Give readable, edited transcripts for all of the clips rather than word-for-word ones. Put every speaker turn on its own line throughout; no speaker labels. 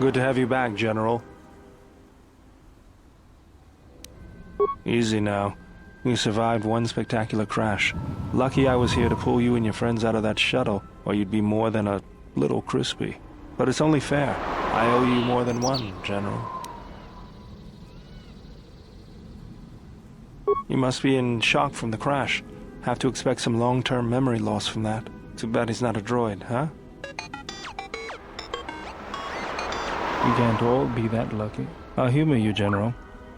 Good to have you back, General. Easy now. You survived one spectacular crash. Lucky I was here to pull you and your friends out of that shuttle, or you'd be more than a little crispy. But it's only fair. I owe you more than one, General. You must be in shock from the crash. Have to expect some long-term memory loss from that. Too bad he's not a droid, huh? You can't all be that lucky. I'll humor you, General.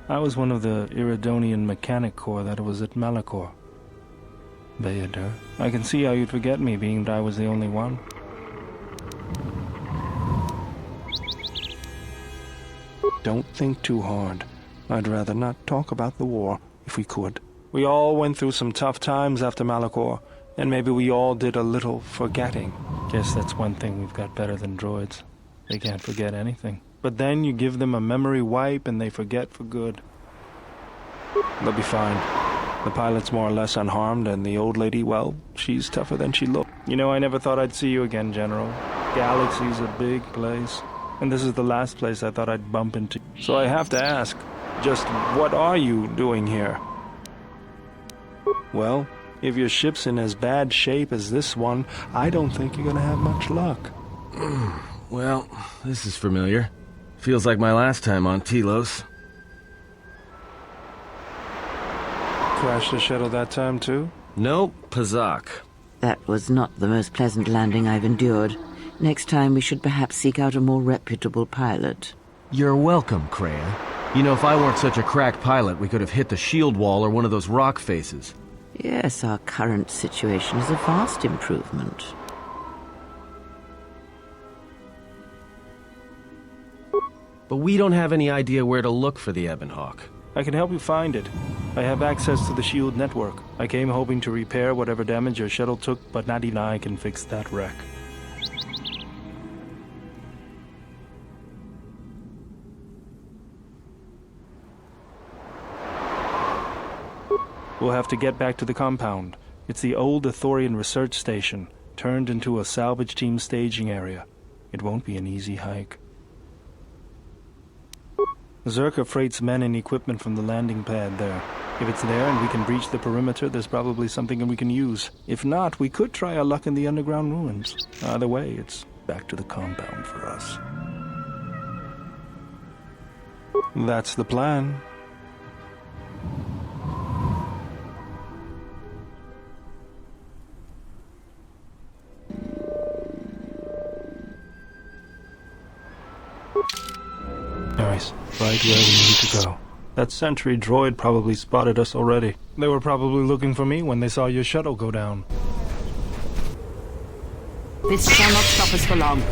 I was one of the Iridonian Mechanic Corps that was at Malachor. Vader, I can see how you'd forget me, being that I was the only one. Don't think too hard. I'd rather not talk about the war, if we could. We all went through some tough times after Malachor, and maybe we all did a little forgetting. Guess that's one thing we've got better than droids. They can't forget anything. But then you give them a memory wipe and they forget for good. They'll be fine. The pilot's more or less unharmed, and the old lady, well, she's tougher than she looked. You know, I never thought I'd see you again, General. Galaxy's a big place, and this is the last place I thought I'd bump into. So I have to ask, just what are you doing here? Well, if your ship's in as bad shape as this one, I don't think you're gonna have much luck.
Well, this is familiar. Feels like my last time on Telos.
Crashed the shuttle that time, too?
Nope, Pazak.
That was not the most pleasant landing I've endured. Next time we should perhaps seek out a more reputable pilot.
You're welcome, Kreia. You know, if I weren't such a crack pilot, we could have hit the shield wall or one of those rock faces.
Yes, our current situation is a vast improvement.
But we don't have any idea where to look for the Ebon Hawk.
I can help you find it. I have access to the shield network. I came hoping to repair whatever damage your shuttle took, but not even I can fix that wreck. We'll have to get back to the compound. It's the old Athorian research station, turned into a salvage team staging area. It won't be an easy hike. Zerka freights men and equipment from the landing pad there. If it's there and we can breach the perimeter, there's probably something we can use. If not, we could try our luck in the underground ruins. Either way, it's back to the compound for us. That's the plan. Nice. Right where we need to go. That sentry droid probably spotted us already. They were probably looking for me when they saw your shuttle go down.
This shall not stop us for long.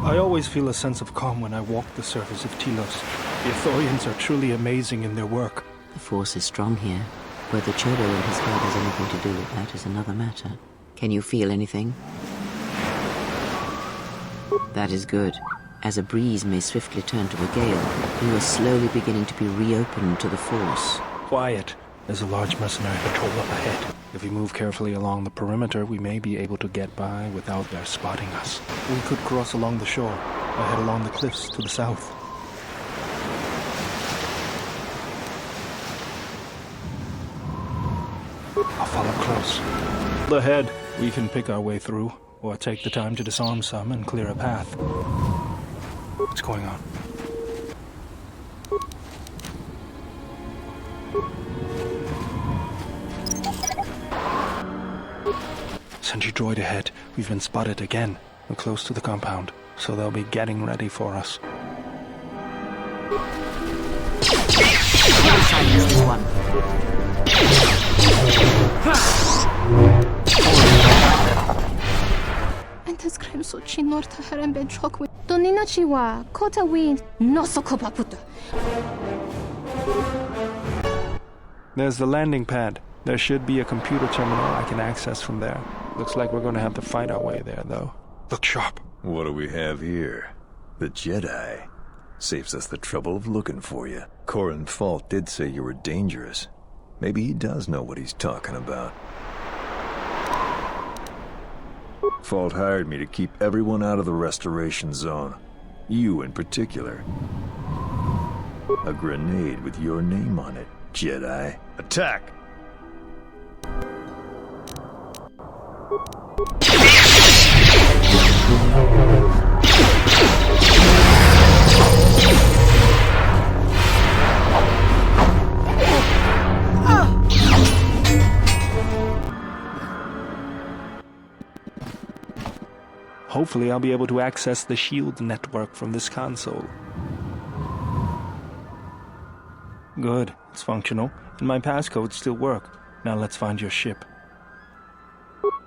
I always feel a sense of calm when I walk the surface of Telos. The Athorians are truly amazing in their work.
The force is strong here. Whether Chodo and his herd has anything to do with that is another matter. Can you feel anything? That is good. As a breeze may swiftly turn to a gale, you are slowly beginning to be reopened to the force.
Quiet. There's a large mercenary patrol up ahead. If we move carefully along the perimeter, we may be able to get by without their spotting us. We could cross along the shore, or head along the cliffs to the south. I'll follow close. Ahead, we can pick our way through, or take the time to disarm some and clear a path. What's going on? Sentry droid ahead. We've been spotted again. We're close to the compound, so they'll be getting ready for us.
Antes krem so chinor ta harem ben chokwi. Donina chiwa kota win no so kopaputa.
There's the landing pad. There should be a computer terminal I can access from there. Looks like we're going to have to fight our way there, though. Look sharp.
What do we have here? The Jedi. Saves us the trouble of looking for you. Corin Fault did say you were dangerous. Maybe he does know what he's talking about. Fault hired me to keep everyone out of the restoration zone. You in particular. A grenade with your name on it, Jedi. Attack!
Hopefully I'll be able to access the shield network from this console. Good, it's functional, and my passcodes still work. Now let's find your ship.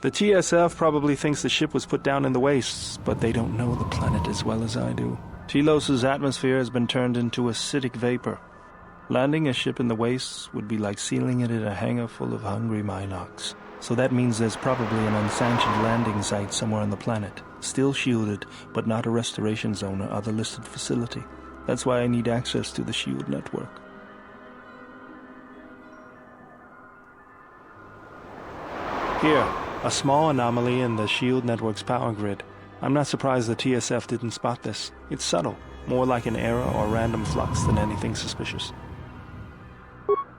The TSF probably thinks the ship was put down in the wastes, but they don't know the planet as well as I do. Telos' atmosphere has been turned into acidic vapor. Landing a ship in the wastes would be like sealing it in a hangar full of hungry Minocs. So that means there's probably an unsanctioned landing site somewhere on the planet, still shielded, but not a restoration zone or other listed facility. That's why I need access to the shield network. Here, a small anomaly in the shield network's power grid. I'm not surprised the TSF didn't spot this. It's subtle, more like an error or random flux than anything suspicious.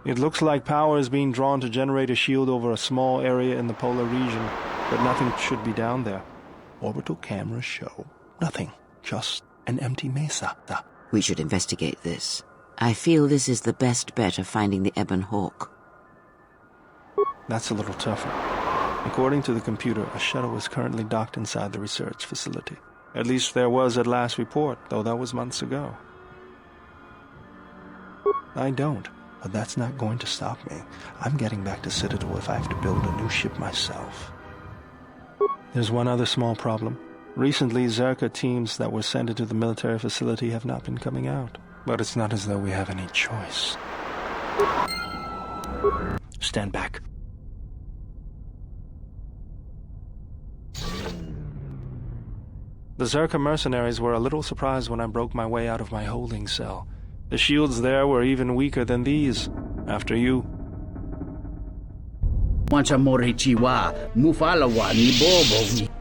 It looks like power is being drawn to generate a shield over a small area in the polar region, but nothing should be down there. Orbital cameras show nothing, just an empty mesa.
We should investigate this. I feel this is the best bet of finding the Ebon Hawk.
That's a little tougher. According to the computer, a shuttle is currently docked inside the research facility. At least there was at last report, though that was months ago. I don't. But that's not going to stop me. I'm getting back to Citadel if I have to build a new ship myself. There's one other small problem. Recently, Zerka teams that were sent into the military facility have not been coming out. But it's not as though we have any choice. Stand back. The Zerka mercenaries were a little surprised when I broke my way out of my holding cell. The shields there were even weaker than these. After you.
Wanchamorichiwa, Mufalawa ni Bobo.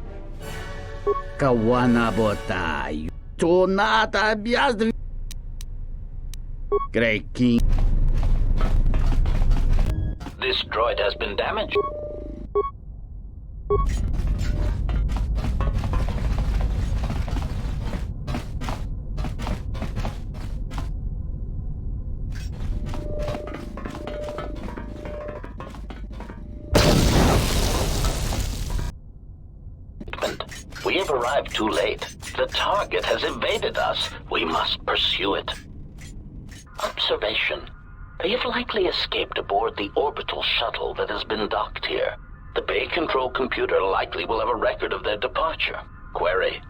Kawana botai. Tonata biazdri. Great King.
This droid has been damaged. We have arrived too late. The target has evaded us. We must pursue it. Observation. They have likely escaped aboard the orbital shuttle that has been docked here. The bay control computer likely will have a record of their departure. Query.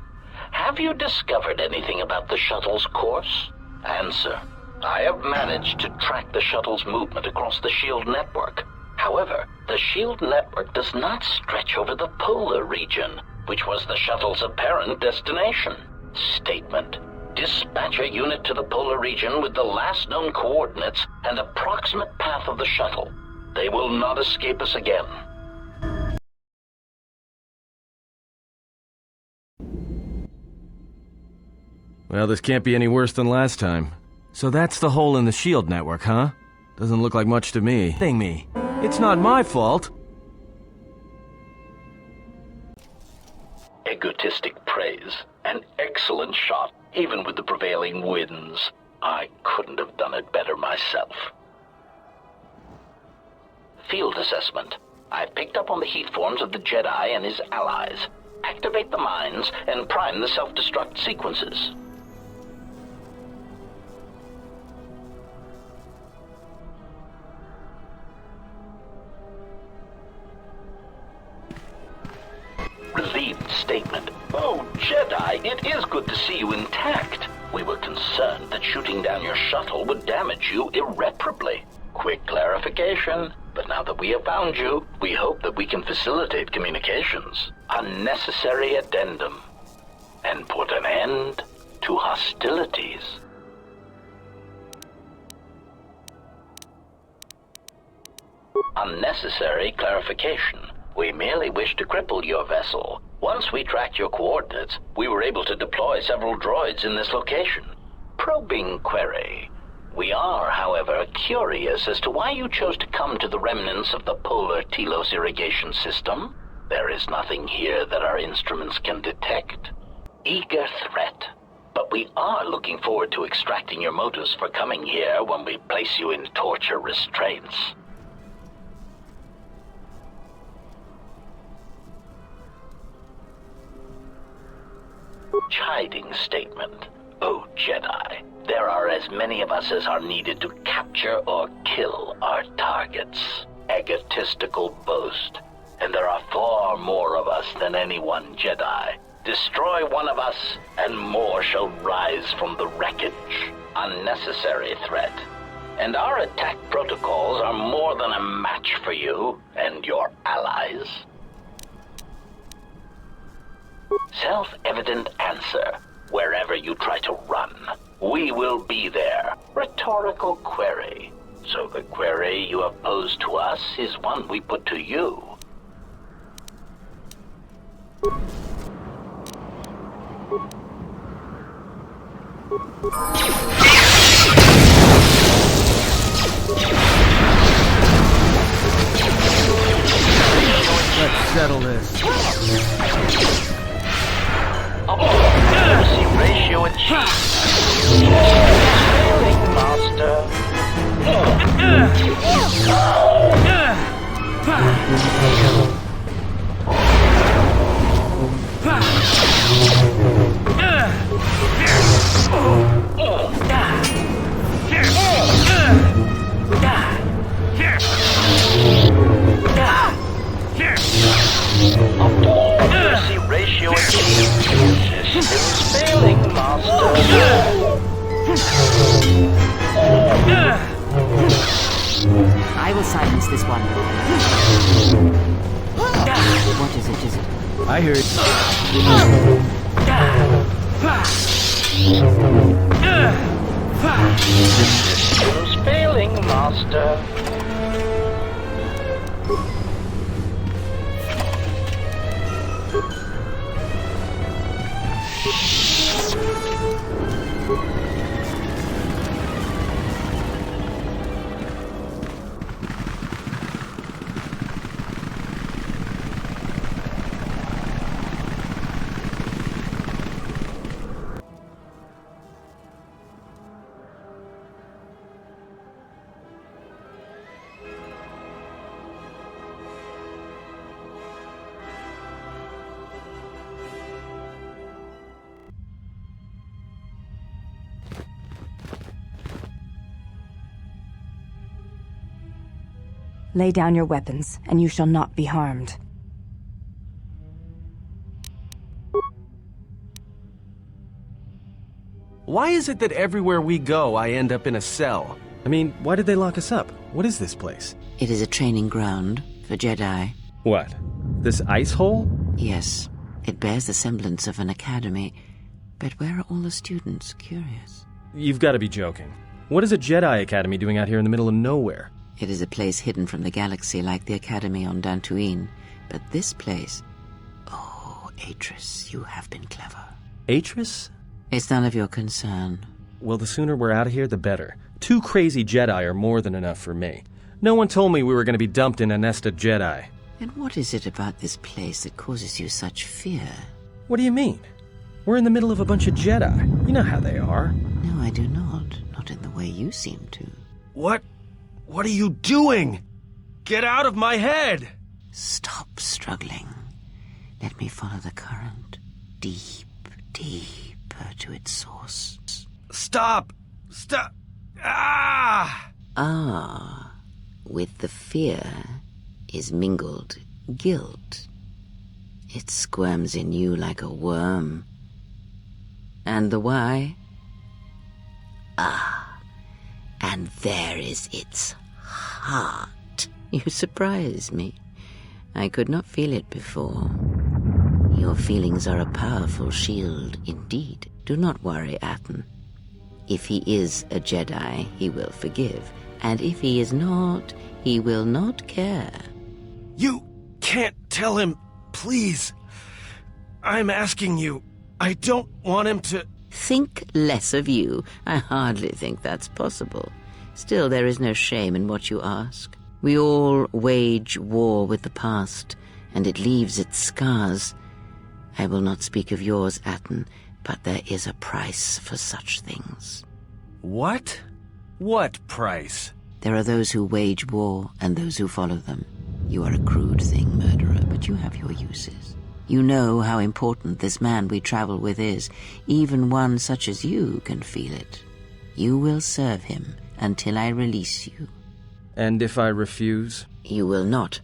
Have you discovered anything about the shuttle's course? Answer. I have managed to track the shuttle's movement across the shield network. However, the shield network does not stretch over the polar region, which was the shuttle's apparent destination. Statement. Dispatch a unit to the polar region with the last known coordinates and approximate path of the shuttle. They will not escape us again.
Well, this can't be any worse than last time. So that's the hole in the shield network, huh? Doesn't look like much to me. Thing me. It's not my fault.
Egotistic praise. An excellent shot, even with the prevailing winds. I couldn't have done it better myself. Field assessment. I've picked up on the heat forms of the Jedi and his allies. Activate the mines and prime the self-destruct sequences. Relieved statement. Oh, Jedi, it is good to see you intact. We were concerned that shooting down your shuttle would damage you irreparably. Quick clarification. But now that we have found you, we hope that we can facilitate communications. Unnecessary addendum. And put an end to hostilities. unnecessary clarification. We merely wish to cripple your vessel. Once we tracked your coordinates, we were able to deploy several droids in this location. Probing query. We are, however, curious as to why you chose to come to the remnants of the polar Telos irrigation system. There is nothing here that our instruments can detect. Eager threat. But we are looking forward to extracting your motives for coming here when we place you in torture restraints. Chiding statement. Oh, Jedi, there are as many of us as are needed to capture or kill our targets. Egotistical boast. And there are far more of us than any one Jedi. Destroy one of us, and more shall rise from the wreckage. Unnecessary threat. And our attack protocols are more than a match for you and your allies. Self-evident answer. Wherever you try to run, we will be there. Rhetorical query. So the query you have posed to us is one we put to you.
Let's settle this.
Accuracy ratio achieved. Failing, Master. Accuracy ratio achieved. Systems failing, Master.
I will silence this one. What is it?
I heard.
Systems failing, Master.
Lay down your weapons, and you shall not be harmed.
Why is it that everywhere we go, I end up in a cell? I mean, why did they lock us up? What is this place?
It is a training ground for Jedi.
What? This ice hole?
Yes, it bears the semblance of an academy. But where are all the students? Curious.
You've got to be joking. What is a Jedi Academy doing out here in the middle of nowhere?
It is a place hidden from the galaxy like the academy on Dantooine. But this place... Oh, Atris, you have been clever.
Atris?
It's none of your concern.
Well, the sooner we're out of here, the better. 2 crazy Jedi are more than enough for me. No one told me we were going to be dumped in a nest of Jedi.
And what is it about this place that causes you such fear?
What do you mean? We're in the middle of a bunch of Jedi. You know how they are.
No, I do not. Not in the way you seem to.
What are you doing? Get out of my head!
Stop struggling. Let me follow the current. Deeper to its source.
Stop! Ah!
Ah, with the fear is mingled guilt. It squirms in you like a worm. And the why? Ah, and there is its heart. You surprise me. I could not feel it before. Your feelings are a powerful shield indeed. Do not worry, Atten. If he is a Jedi, he will forgive. And if he is not, he will not care.
You can't tell him, please. I'm asking you. I don't want him to...
Think less of you. I hardly think that's possible. Still, there is no shame in what you ask. We all wage war with the past, and it leaves its scars. I will not speak of yours, Atten, but there is a price for such things.
What? What price?
There are those who wage war and those who follow them. You are a crude thing, murderer, but you have your uses. You know how important this man we travel with is. Even one such as you can feel it. You will serve him until I release you.
And if I refuse?
You will not.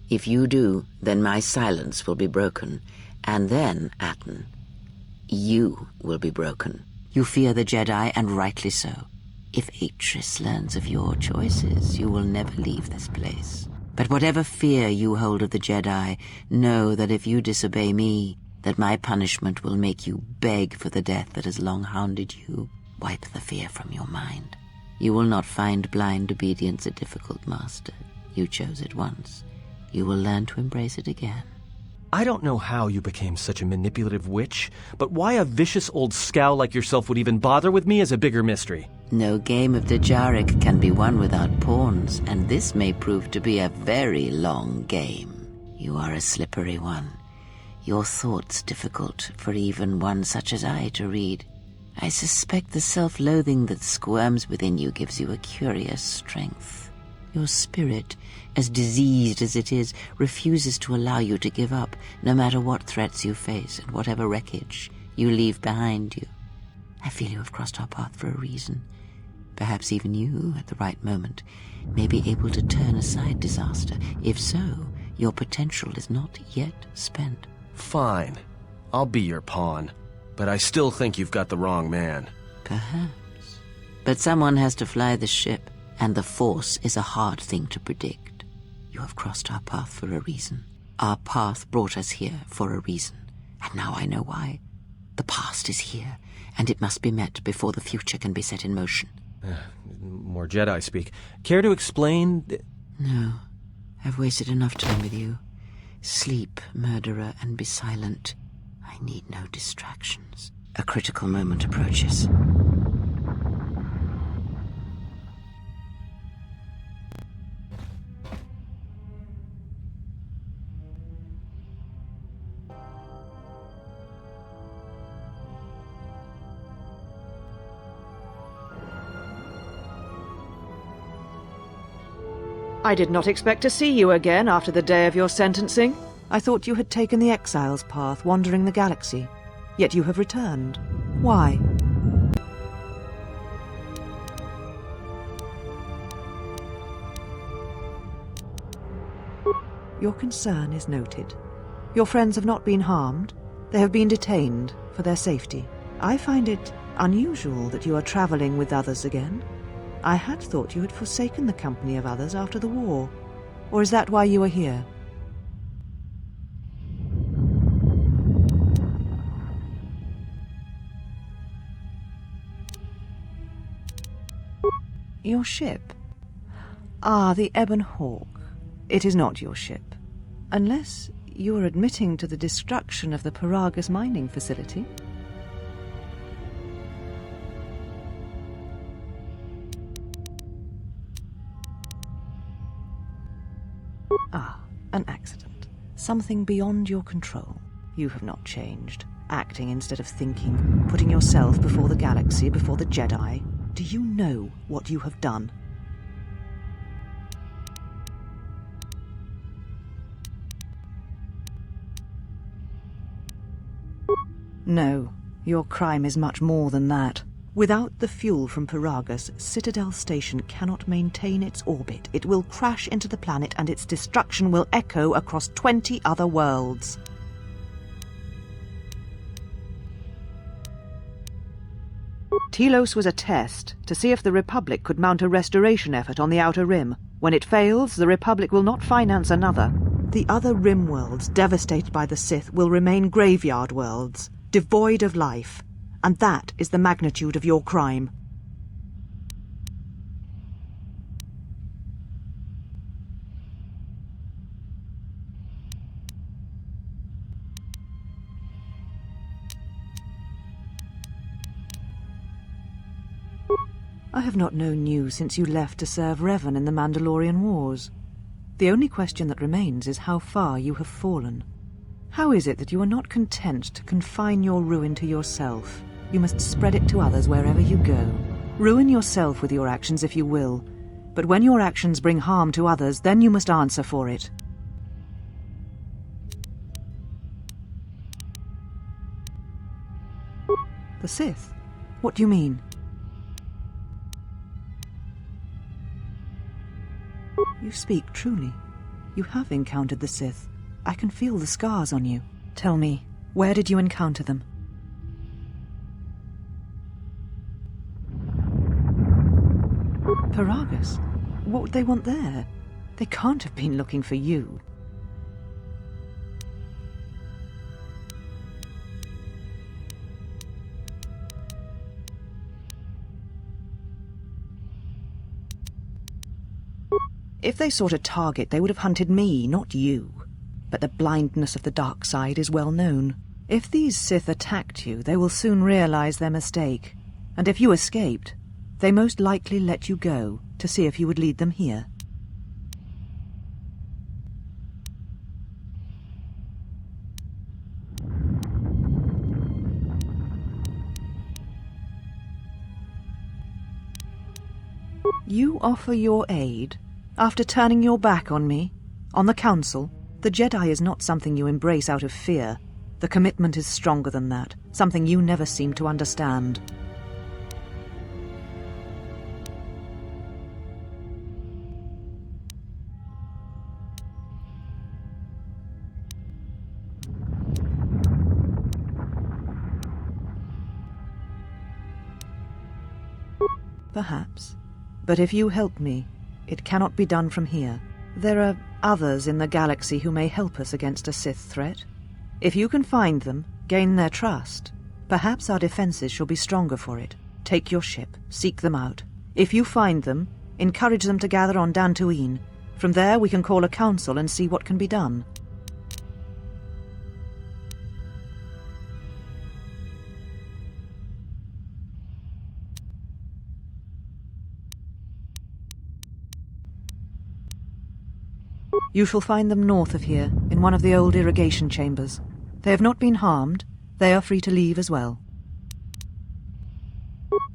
If you do, then my silence will be broken. And then, Atten, you will be broken. You fear the Jedi, and rightly so. If Atris learns of your choices, you will never leave this place. But whatever fear you hold of the Jedi, know that if you disobey me, that my punishment will make you beg for the death that has long hounded you. Wipe the fear from your mind. You will not find blind obedience a difficult master. You chose it once. You will learn to embrace it again.
I don't know how you became such a manipulative witch, but why a vicious old scowl like yourself would even bother with me is a bigger mystery.
No game of Dajaric can be won without pawns, and this may prove to be a very long game. You are a slippery one. Your thoughts difficult for even one such as I to read. I suspect the self-loathing that squirms within you gives you a curious strength. Your spirit, as diseased as it is, refuses to allow you to give up, no matter what threats you face and whatever wreckage you leave behind you. I feel you have crossed our path for a reason. Perhaps even you, at the right moment, may be able to turn aside disaster. If so, your potential is not yet spent.
Fine. I'll be your pawn. But I still think you've got the wrong man.
Perhaps. But someone has to fly the ship. And the Force is a hard thing to predict. You have crossed our path for a reason. Our path brought us here for a reason. And now I know why. The past is here, and it must be met before the future can be set in motion.
More Jedi speak. Care to explain?
No. I've wasted enough time with you. Sleep, murderer, and be silent. I need no distractions. A critical moment approaches.
I did not expect to see you again after the day of your sentencing. I thought you had taken the exile's path, wandering the galaxy. Yet you have returned. Why? Your concern is noted. Your friends have not been harmed. They have been detained for their safety. I find it unusual that you are traveling with others again. I had thought you had forsaken the company of others after the war. Or is that why you are here? Your ship? Ah, the Ebon Hawk. It is not your ship. Unless you are admitting to the destruction of the Paragus mining facility. Ah, an accident. Something beyond your control. You have not changed. Acting instead of thinking, putting yourself before the galaxy, before the Jedi. Do you know what you have done? No, your crime is much more than that. Without the fuel from Paragus, Citadel Station cannot maintain its orbit. It will crash into the planet and its destruction will echo across 20 other worlds. Telos was a test to see if the Republic could mount a restoration effort on the Outer Rim. When it fails, the Republic will not finance another. The other Rim worlds, devastated by the Sith, will remain graveyard worlds, devoid of life. And that is the magnitude of your crime. I have not known you since you left to serve Revan in the Mandalorian Wars. The only question that remains is how far you have fallen. How is it that you are not content to confine your ruin to yourself? You must spread it to others wherever you go. Ruin yourself with your actions if you will, but when your actions bring harm to others, then you must answer for it. The Sith? What do you mean? You speak truly. You have encountered the Sith. I can feel the scars on you. Tell me, where did you encounter them? Paragus? What would they want there? They can't have been looking for you. If they sought a target, they would have hunted me, not you. But the blindness of the dark side is well known. If these Sith attacked you, they will soon realize their mistake. And if you escaped, they most likely let you go to see if you would lead them here. You offer your aid after turning your back on me, on the Council. The Jedi is not something you embrace out of fear. The commitment is stronger than that, something you never seem to understand. Perhaps. But if you help me, it cannot be done from here. There are others in the galaxy who may help us against a Sith threat. If you can find them, gain their trust, perhaps our defenses shall be stronger for it. Take your ship, seek them out. If you find them, encourage them to gather on Dantooine. From there we can call a council and see what can be done. You shall find them north of here, in one of the old irrigation chambers. They have not been harmed. They are free to leave as well.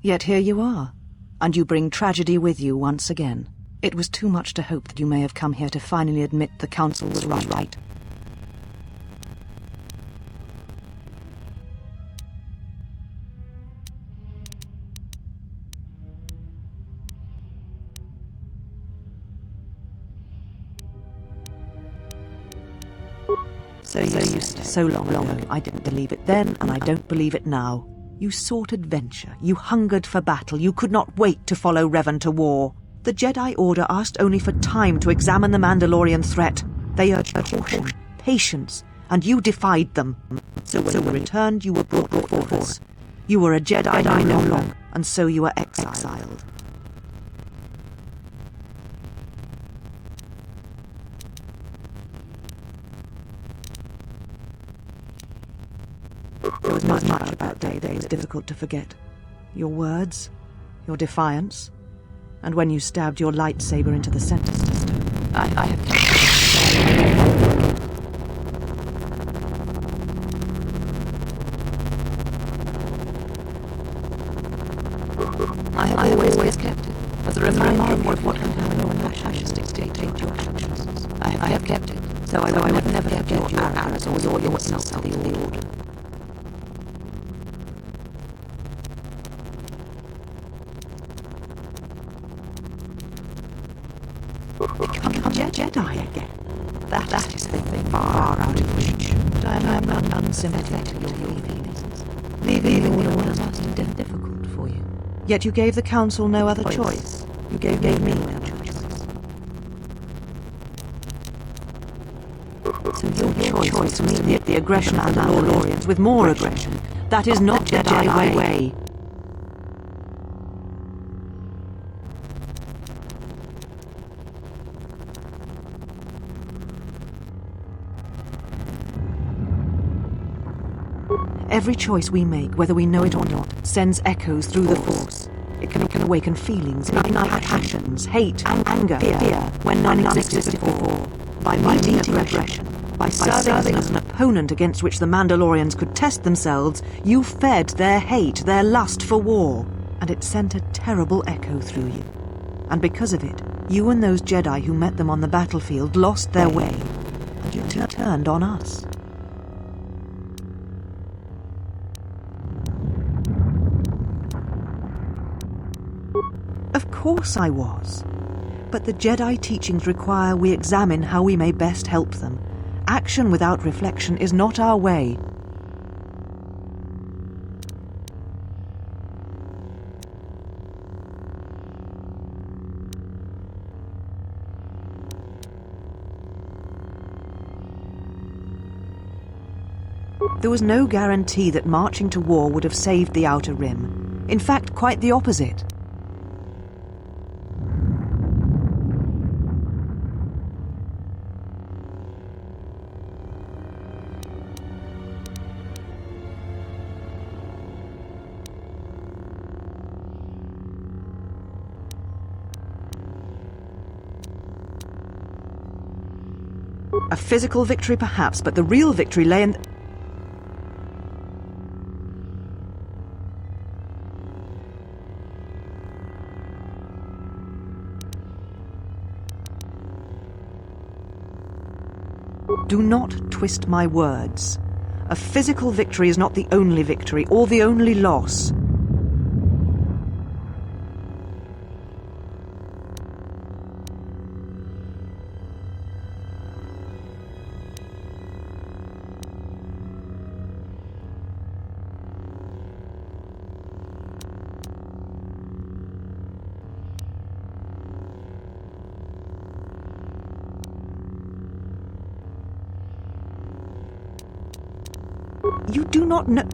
Yet here you are, and you bring tragedy with you once again. It was too much to hope that you may have come here to finally admit the Council was right. So long ago, I didn't believe it then, and I don't believe it now. You sought adventure, you hungered for battle, you could not wait to follow Revan to war. The Jedi Order asked only for time to examine the Mandalorian threat. They urged caution, patience, and you defied them. So when you returned, you were brought before us. You were a Jedi no longer, and so you were exiled. There was not much about that day was difficult to forget. Your words, your defiance, and when you stabbed your lightsaber into the center stone. I have always kept it as a reminder of what can happen when your actions dictate your actions. I have kept it, so I would never forget your arrows or your yourself to the Order. Jedi again. That is the thing far out of reach. But I am not unsympathetic to your feelings. Leaving the Order must have been difficult for you. Yet you gave the Council no other choice. You gave me no choice. So your choice to meet the aggression of the Mandalorians with more aggression. That is not Jedi way. Every choice we make, whether we know it or not, sends echoes through the Force. It can awaken feelings, ignite passions, hate, anger, fear, when none existed before. By meeting aggression, by serving as an opponent against which the Mandalorians could test themselves, you fed their hate, their lust for war, and it sent a terrible echo through you. And because of it, you and those Jedi who met them on the battlefield lost their way, and you turned on us. Of course I was. But the Jedi teachings require we examine how we may best help them. Action without reflection is not our way. There was no guarantee that marching to war would have saved the Outer Rim. In fact, quite the opposite. A physical victory perhaps, but the real victory lay in... Do not twist my words. A physical victory is not the only victory, or the only loss. You do not know...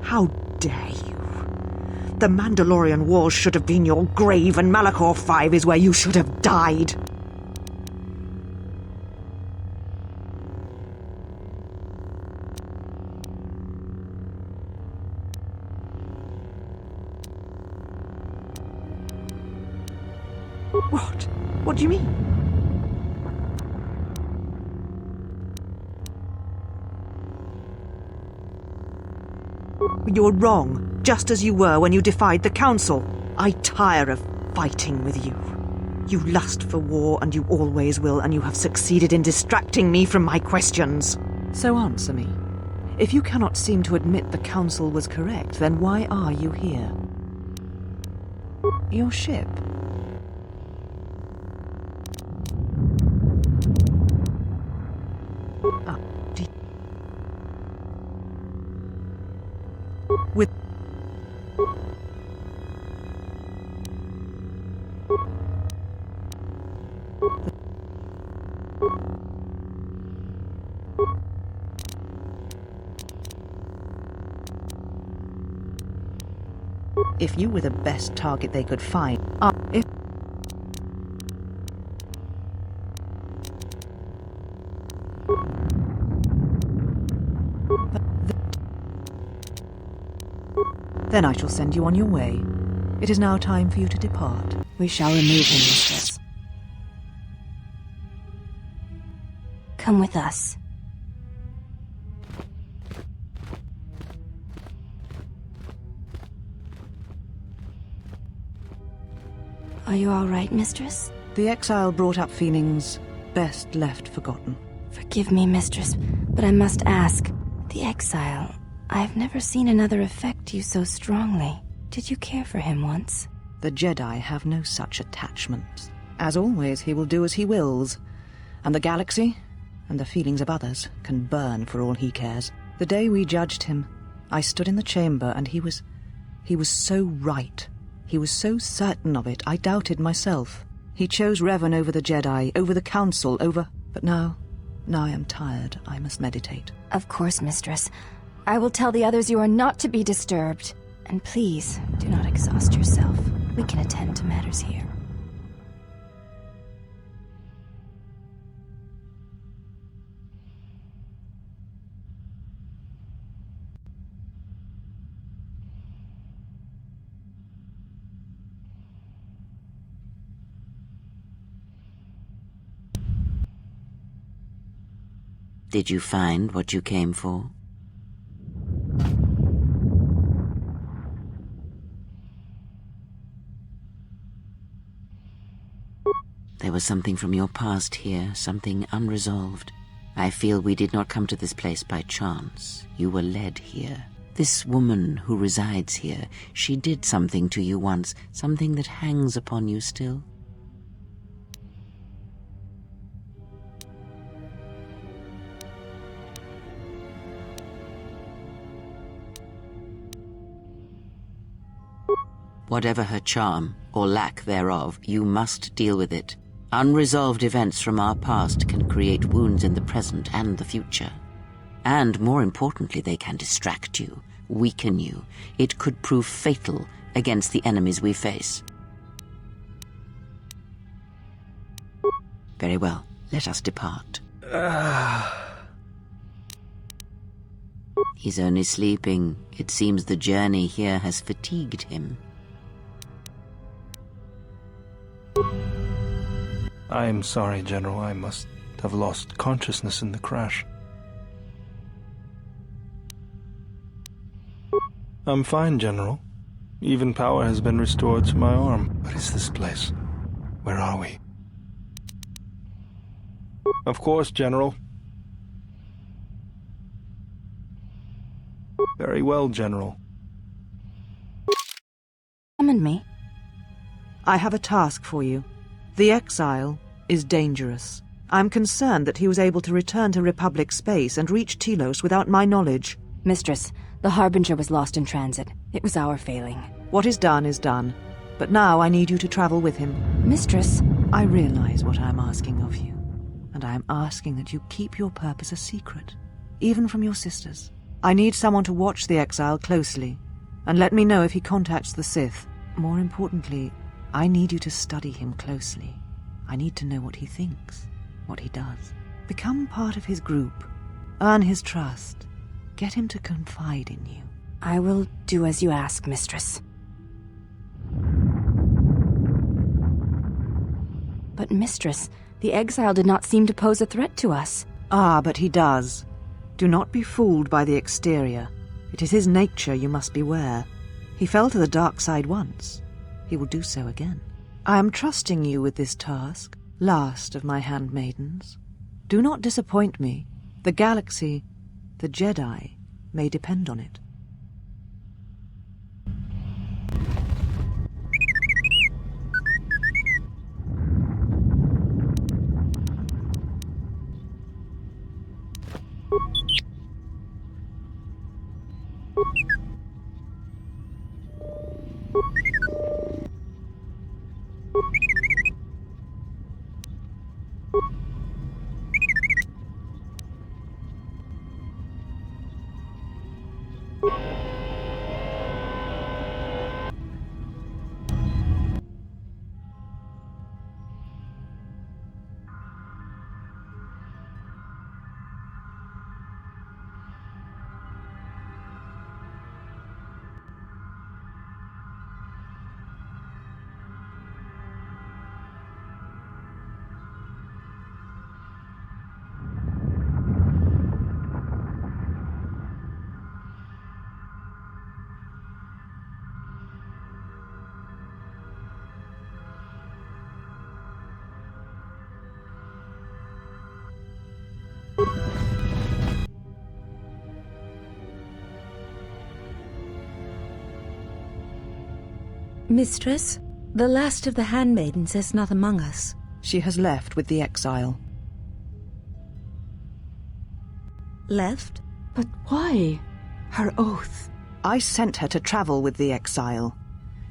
How dare you? The Mandalorian Wars should have been your grave, and Malachor 5 is where you should have died. What? What do you mean? You're wrong, just as you were when you defied the Council. I tire of fighting with you. You lust for war, and you always will, and you have succeeded in distracting me from my questions. So answer me. If you cannot seem to admit the Council was correct, then why are you here? Your ship. With if you were the best target they could find, if then I shall send you on your way. It is now time for you to depart.
We shall remove him, mistress. Come with us. Are you all right, mistress?
The exile brought up feelings best left forgotten.
Forgive me, mistress, but I must ask. The exile... I've never seen another affect you so strongly. Did you care for him once?
The Jedi have no such attachments. As always, he will do as he wills. And the galaxy, and the feelings of others, can burn for all he cares. The day we judged him, I stood in the chamber, and he was so right. He was so certain of it, I doubted myself. He chose Revan over the Jedi, over the Council, over... But now I am tired. I must meditate.
Of course, mistress. I will tell the others you are not to be disturbed. And please, do not exhaust yourself. We can attend to matters here.
Did you find what you came for? There was something from your past here, something unresolved. I feel we did not come to this place by chance. You were led here. This woman who resides here, she did something to you once, something that hangs upon you still. Whatever her charm, or lack thereof, you must deal with it. Unresolved events from our past can create wounds in the present and the future. And more importantly, they can distract you, weaken you. It could prove fatal against the enemies we face. Very well, let us depart. He's only sleeping. It seems the journey here has fatigued him.
I'm sorry, General. I must have lost consciousness in the crash. I'm fine, General. Even power has been restored to my arm. What is this place? Where are we? Of course, General. Very well, General.
Summon me.
I have a task for you. The exile is dangerous. I'm concerned that he was able to return to Republic space and reach Telos without my knowledge.
Mistress, the Harbinger was lost in transit. It was our failing.
What is done is done. But now I need you to travel with him.
Mistress,
I realize what I'm asking of you. And I am asking that you keep your purpose a secret, even from your sisters. I need someone to watch the exile closely, and let me know if he contacts the Sith. More importantly, I need you to study him closely. I need to know what he thinks, what he does. Become part of his group. Earn his trust. Get him to confide in you.
I will do as you ask, Mistress. But, Mistress, the exile did not seem to pose a threat to us.
Ah, but he does. Do not be fooled by the exterior. It is his nature you must beware. He fell to the dark side once. He will do so again. I am trusting you with this task, last of my handmaidens. Do not disappoint me. The galaxy, the Jedi, may depend on it.
Mistress, the last of the handmaidens is not among us.
She has left with the exile.
Left?
But why?
Her oath. I sent her to travel with the exile.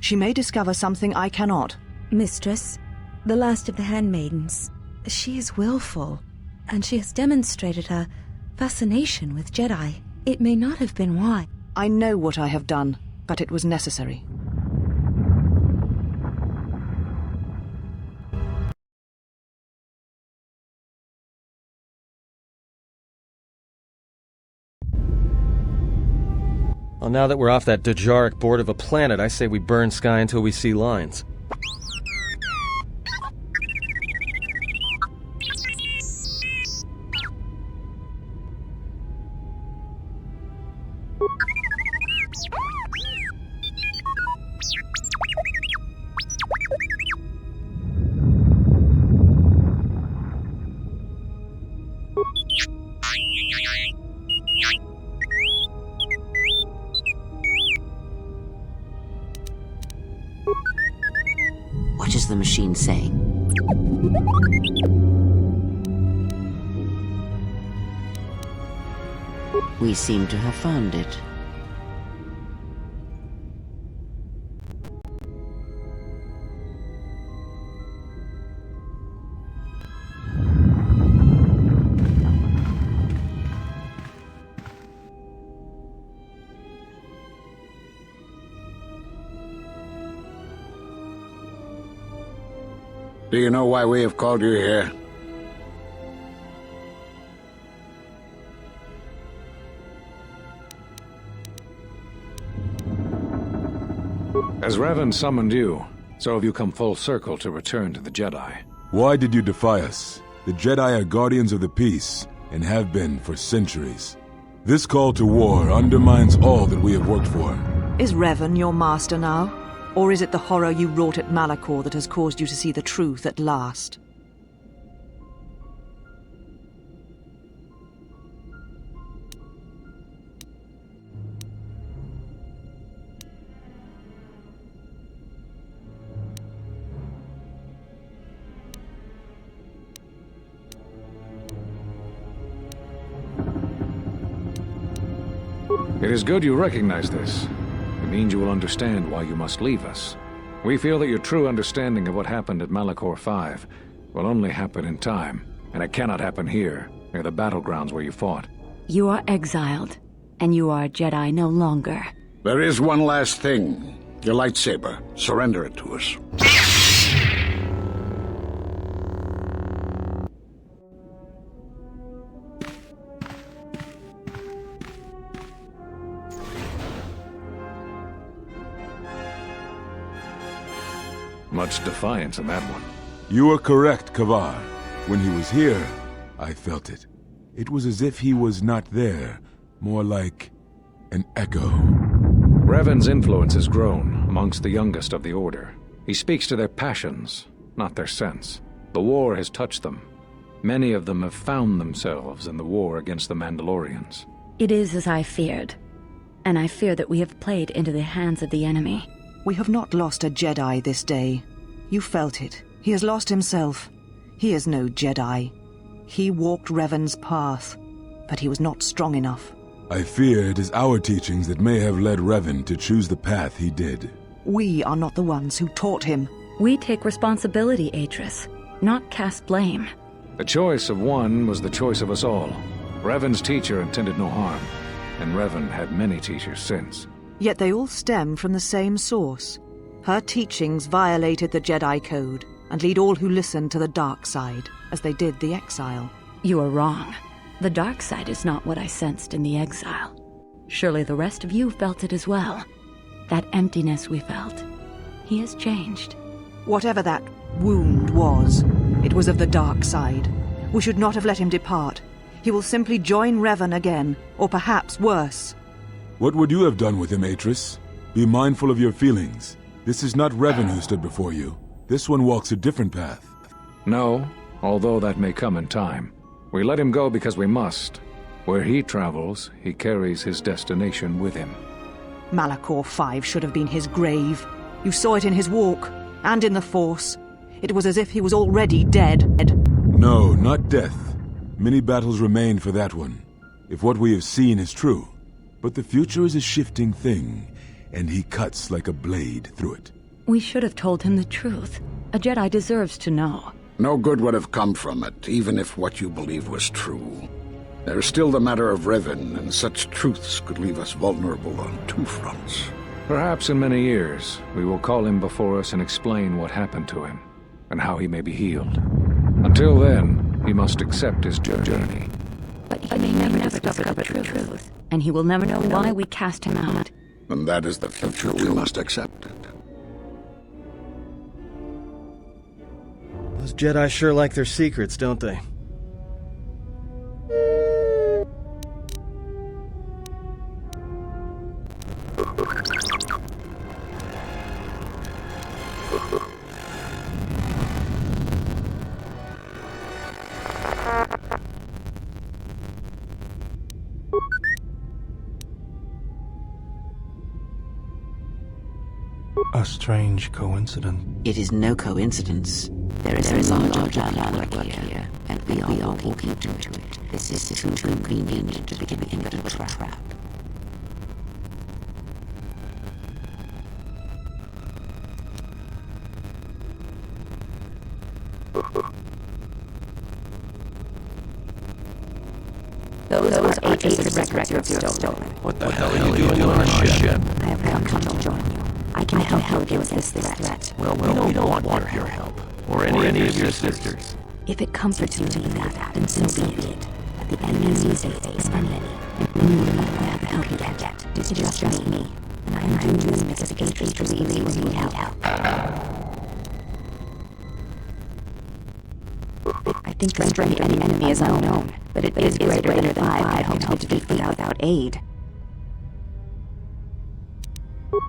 She may discover something I cannot.
Mistress, the last of the handmaidens. She is willful, and she has demonstrated a fascination with Jedi. It may not have been why.
I know what I have done, but it was necessary.
Well, now that we're off that Dejaric board of a planet, I say we burn sky until we see lines.
What is the machine saying? We seem to have found it.
Do you know why we have called you here?
As Revan summoned you, so have you come full circle to return to the Jedi.
Why did you defy us? The Jedi are guardians of the peace, and have been for centuries. This call to war undermines all that we have worked for.
Is Revan your master now? Or is it the horror you wrought at Malachor that has caused you to see the truth at last?
It is good you recognize this. It means you will understand why you must leave us. We feel that your true understanding of what happened at Malachor V will only happen in time, and it cannot happen here, near the battlegrounds where you fought.
You are exiled, and you are a Jedi no longer.
There is one last thing. Your lightsaber. Surrender it to us.
Much defiance in that one.
You are correct, Kavar. When he was here, I felt it. It was as if he was not there, more like an echo.
Revan's influence has grown amongst the youngest of the Order. He speaks to their passions, not their sense. The war has touched them. Many of them have found themselves in the war against the Mandalorians.
It is as I feared, and I fear that we have played into the hands of the enemy.
We have not lost a Jedi this day. You felt it. He has lost himself. He is no Jedi. He walked Revan's path, but he was not strong enough.
I fear it is our teachings that may have led Revan to choose the path he did.
We are not the ones who taught him.
We take responsibility, Atris, not cast blame.
The choice of one was the choice of us all. Revan's teacher intended no harm, and Revan had many teachers since.
Yet they all stem from the same source. Her teachings violated the Jedi Code and lead all who listen to the dark side, as they did the exile.
You are wrong. The dark side is not what I sensed in the exile. Surely the rest of you felt it as well. That emptiness we felt. He has changed.
Whatever that wound was, it was of the dark side. We should not have let him depart. He will simply join Revan again, or perhaps worse.
What would you have done with him, Atris? Be mindful of your feelings. This is not Revan who stood before you. This one walks a different path.
No, although that may come in time. We let him go because we must. Where he travels, he carries his destination with him.
Malachor V should have been his grave. You saw it in his walk, and in the Force. It was as if he was already dead.
No, not death. Many battles remain for that one, if what we have seen is true. But the future is a shifting thing, and he cuts like a blade through it.
We should have told him the truth. A Jedi deserves to know.
No good would have come from it, even if what you believed was true. There is still the matter of Revan, and such truths could leave us vulnerable on two fronts.
Perhaps in many years, we will call him before us and explain what happened to him, and how he may be healed. Until then, he must accept his journey.
But he may never discover the truth, and he will never know why we cast him out.
And that is the future we must accept it.
Those Jedi sure like their secrets, don't they?
A strange coincidence.
It is no coincidence. There is a larger plan at work here, and we are walking into it. This is too convenient to be anything but a trap.
Those are ancient records you have stolen.
What the hell are you doing on our ship?
I have come to join you. I can help you with this threat.
Well, we don't want your help. Or any of your sisters.
If it comforts you to believe that, then so be it. But the enemies they face are many, and you will not have the help you get. It's just me, and I am doing this because Patriots really need help. I think the strength of the enemy is unknown, but it is greater than 5 I hope to defeat without aid.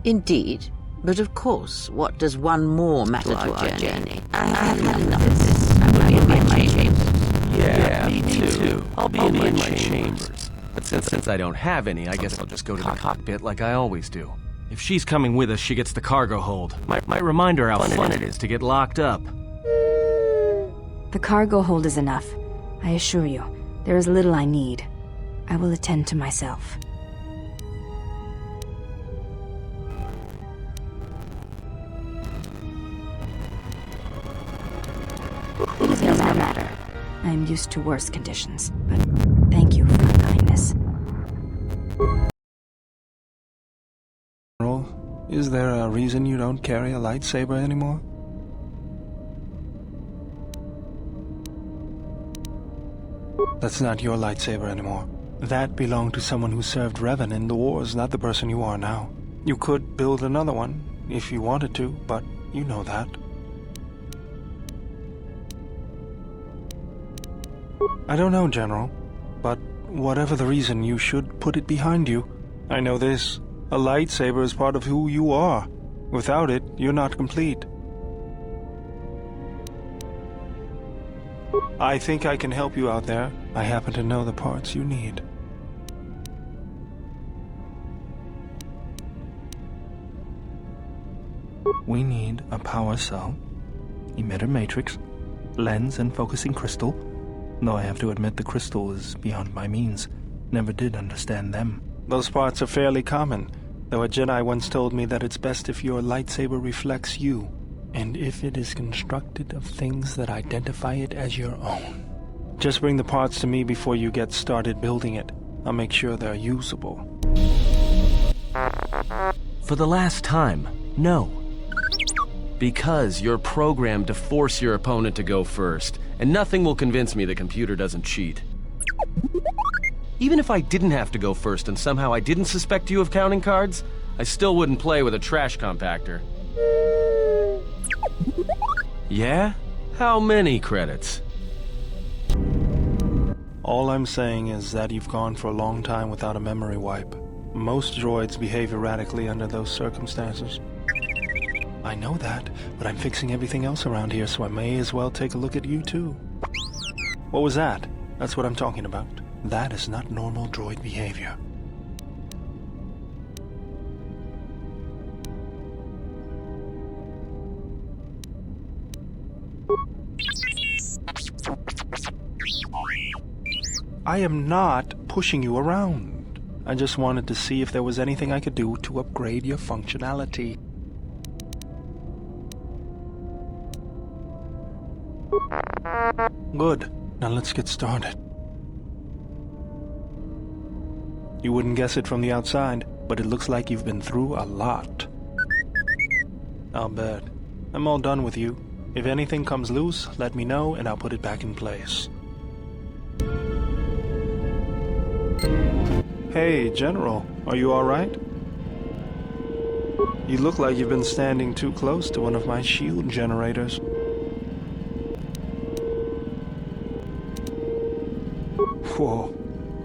Indeed. But of course, what does one more matter to our journey? I have had enough of this. I will be in my chambers.
Yeah, me too. I'll be in my chambers. But since I don't have any, I guess I'll just go to the cockpit like I always do. If she's coming with us, she gets the cargo hold. Might remind her how fun it is to get locked up.
The cargo hold is enough. I assure you, there is little I need. I will attend to myself.
It is no matter.
I am used to worse conditions, but thank you for your kindness.
General, is there a reason you don't carry a lightsaber anymore? That's not your lightsaber anymore. That belonged to someone who served Revan in the wars, not the person you are now. You could build another one, if you wanted to, but you know that. I don't know, General, but whatever the reason, you should put it behind you. I know this. A lightsaber is part of who you are. Without it, you're not complete. I think I can help you out there. I happen to know the parts you need. We need a power cell, emitter matrix, lens and focusing crystal. Though I have to admit the crystal is beyond my means. Never did understand them. Those parts are fairly common, though a Jedi once told me that it's best if your lightsaber reflects you, and if it is constructed of things that identify it as your own. Just bring the parts to me before you get started building it. I'll make sure they're usable.
For the last time, no. Because you're programmed to force your opponent to go first, and nothing will convince me the computer doesn't cheat. Even if I didn't have to go first and somehow I didn't suspect you of counting cards, I still wouldn't play with a trash compactor. Yeah? How many credits?
All I'm saying is that you've gone for a long time without a memory wipe. Most droids behave erratically under those circumstances. I know that, but I'm fixing everything else around here, so I may as well take a look at you too. What was that? That's what I'm talking about. That is not normal droid behavior. I am not pushing you around. I just wanted to see if there was anything I could do to upgrade your functionality. Good. Now let's get started. You wouldn't guess it from the outside, but it looks like you've been through a lot. I'll bet. I'm all done with you. If anything comes loose, let me know and I'll put it back in place. Hey, General, are you all right? You look like you've been standing too close to one of my shield generators. Whoa,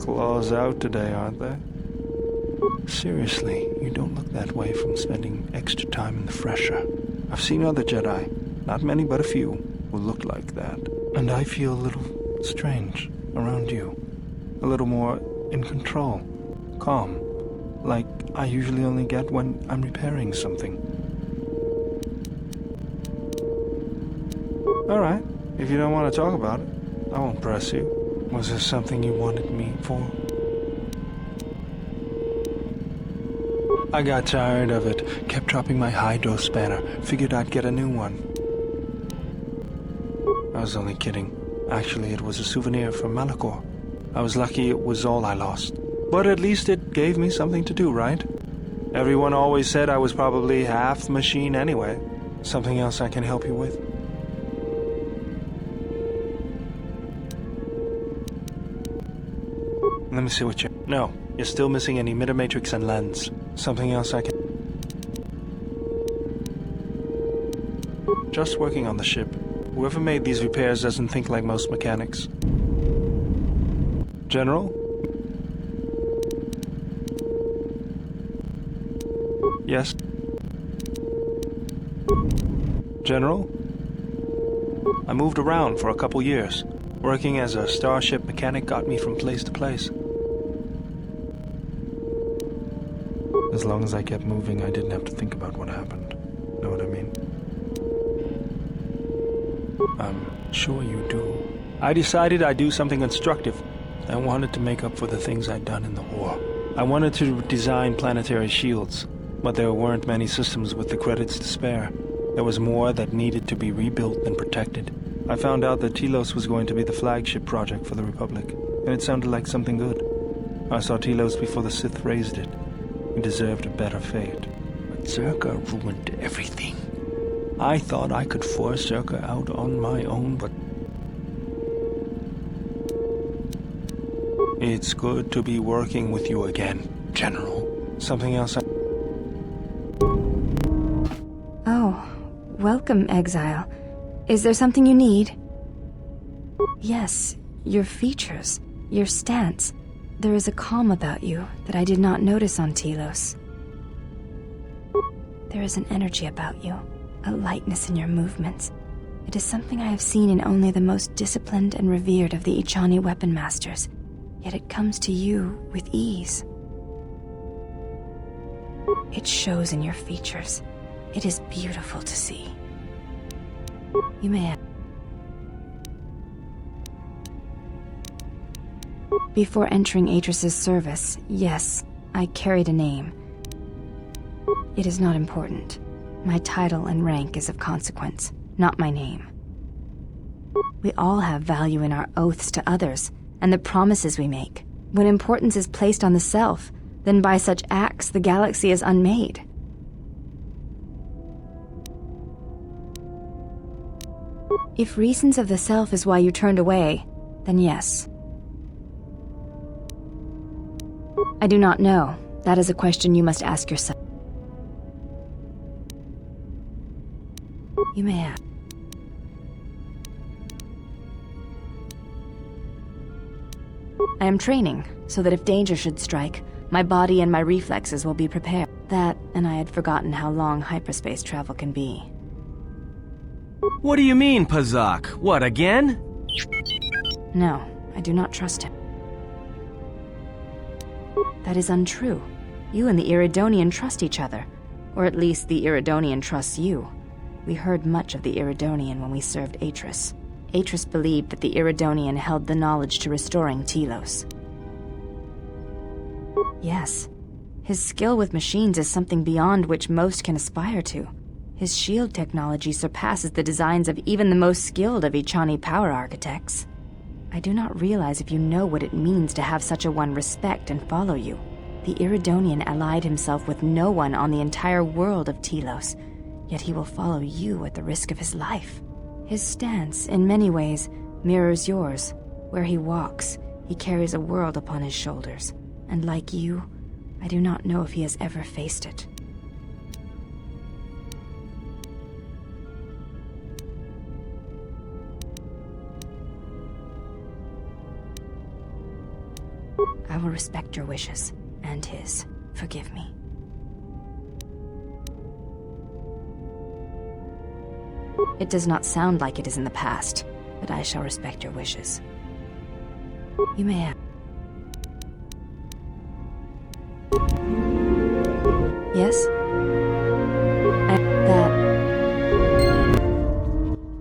claws out today, aren't they? Seriously, you don't look that way from spending extra time in the fresher. I've seen other Jedi, not many but a few, who looked like that. And I feel a little strange around you. A little more in control, calm, like I usually only get when I'm repairing something. Alright, if you don't want to talk about it, I won't press you. Was there something you wanted me for? I got tired of it, kept dropping my hydro spanner, figured I'd get a new one. I was only kidding. Actually, it was a souvenir from Malachor. I was lucky it was all I lost. But at least it gave me something to do, right? Everyone always said I was probably half machine anyway. Something else I can help you with? Let me see what you... No, you're still missing an emitter matrix and lens. Something else I can... Just working on the ship. Whoever made these repairs doesn't think like most mechanics. General? Yes? General? I moved around for a couple years. Working as a starship mechanic got me from place to place. As long as I kept moving, I didn't have to think about what happened. Know what I mean? I'm sure you do. I decided I'd do something constructive. I wanted to make up for the things I'd done in the war. I wanted to design planetary shields, but there weren't many systems with the credits to spare. There was more that needed to be rebuilt than protected. I found out that Telos was going to be the flagship project for the Republic, and it sounded like something good. I saw Telos before the Sith raised it. He deserved a better fate. But Zerka ruined everything. I thought I could force Zerka out on my own, but... It's good to be working with you again, General. Something else I...
Oh, welcome, Exile. Is there something you need? Yes, your features, your stance. There is a calm about you that I did not notice on Telos. There is an energy about you, a lightness in your movements. It is something I have seen in only the most disciplined and revered of the Ichani weapon masters, yet it comes to you with ease. It shows in your features. It is beautiful to see. You may have... Before entering Atris's service, yes, I carried a name. It is not important. My title and rank is of consequence, not my name. We all have value in our oaths to others, and the promises we make. When importance is placed on the self, then by such acts the galaxy is unmade. If reasons of the self is why you turned away, then yes. I do not know. That is a question you must ask yourself. You may ask. I am training, so that if danger should strike, my body and my reflexes will be prepared. That, and I had forgotten how long hyperspace travel can be.
What do you mean, Pazak? What, again?
No, I do not trust him. That is untrue. You and the Iridonian trust each other. Or at least the Iridonian trusts you. We heard much of the Iridonian when we served Atris. Atris believed that the Iridonian held the knowledge to restoring Telos. Yes. His skill with machines is something beyond which most can aspire to. His shield technology surpasses the designs of even the most skilled of Ichani power architects. I do not realize if you know what it means to have such a one respect and follow you. The Iridonian allied himself with no one on the entire world of Telos, yet he will follow you at the risk of his life. His stance, in many ways, mirrors yours. Where he walks, he carries a world upon his shoulders, and like you, I do not know if he has ever faced it. I will respect your wishes, and his. Forgive me. It does not sound like it is in the past, but I shall respect your wishes. You may have... Yes?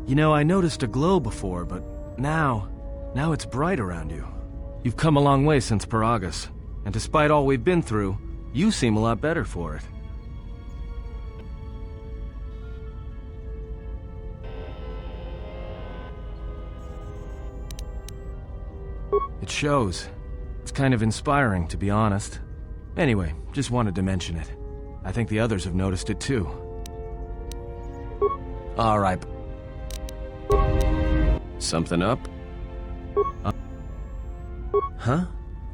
You know, I noticed a glow before, but now it's bright around you. You've come a long way since Paragus, and despite all we've been through, you seem a lot better for it. It shows. It's kind of inspiring, to be honest. Anyway, just wanted to mention it. I think the others have noticed it too. All right. Something up? Huh?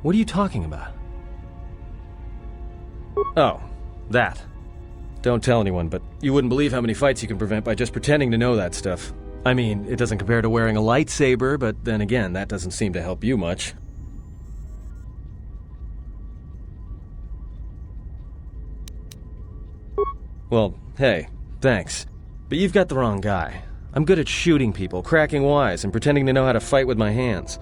What are you talking about? Oh, that. Don't tell anyone, but you wouldn't believe how many fights you can prevent by just pretending to know that stuff. I mean, it doesn't compare to wearing a lightsaber, but then again, that doesn't seem to help you much. Well, hey, thanks. But you've got the wrong guy. I'm good at shooting people, cracking wise, and pretending to know how to fight with my hands.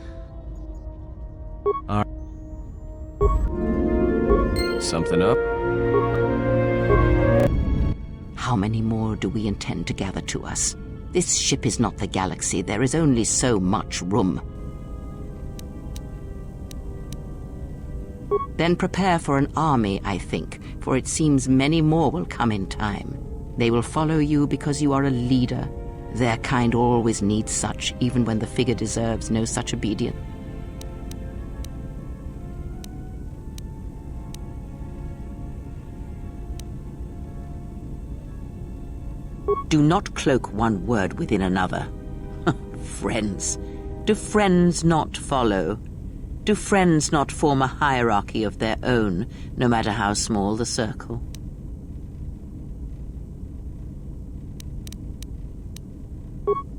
Something up?
How many more do we intend to gather to us? This ship is not the galaxy. There is only so much room. Then prepare for an army, I think, for it seems many more will come in time. They will follow you because you are a leader. Their kind always needs such, even when the figure deserves no such obedience. Do not cloak one word within another. Friends. Do friends not follow? Do friends not form a hierarchy of their own, no matter how small the circle?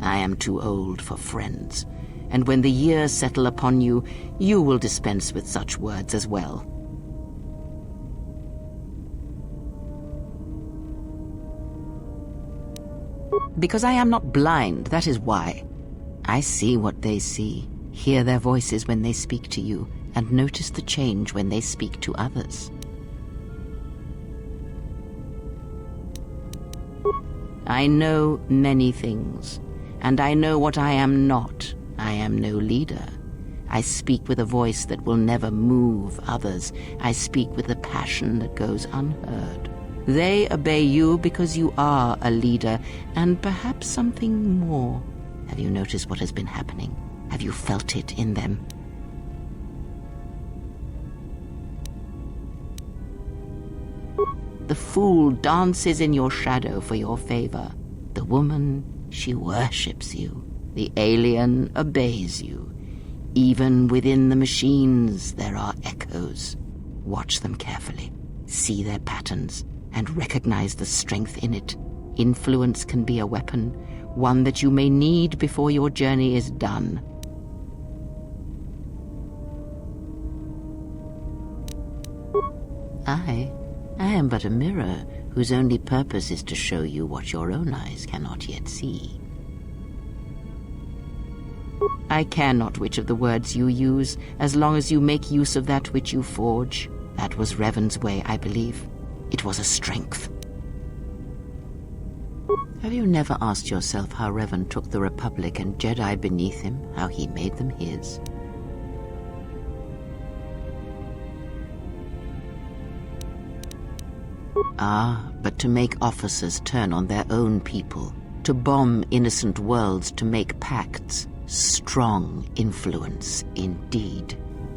I am too old for friends, and when the years settle upon you, you will dispense with such words as well. Because I am not blind, that is why. I see what they see, hear their voices when they speak to you, and notice the change when they speak to others. I know many things, and I know what I am not. I am no leader. I speak with a voice that will never move others. I speak with a passion that goes unheard. They obey you because you are a leader, and perhaps something more. Have you noticed what has been happening? Have you felt it in them? The fool dances in your shadow for your favor. The woman, she worships you. The alien obeys you. Even within the machines, there are echoes. Watch them carefully. See their patterns, and recognize the strength in it. Influence can be a weapon, one that you may need before your journey is done. I am but a mirror whose only purpose is to show you what your own eyes cannot yet see. I care not which of the words you use, as long as you make use of that which you forge. That was Revan's way, I believe. It was a strength. Have you never asked yourself how Revan took the Republic and Jedi beneath him, how he made them his? Ah, but to make officers turn on their own people, to bomb innocent worlds, to make pacts. Strong influence, indeed.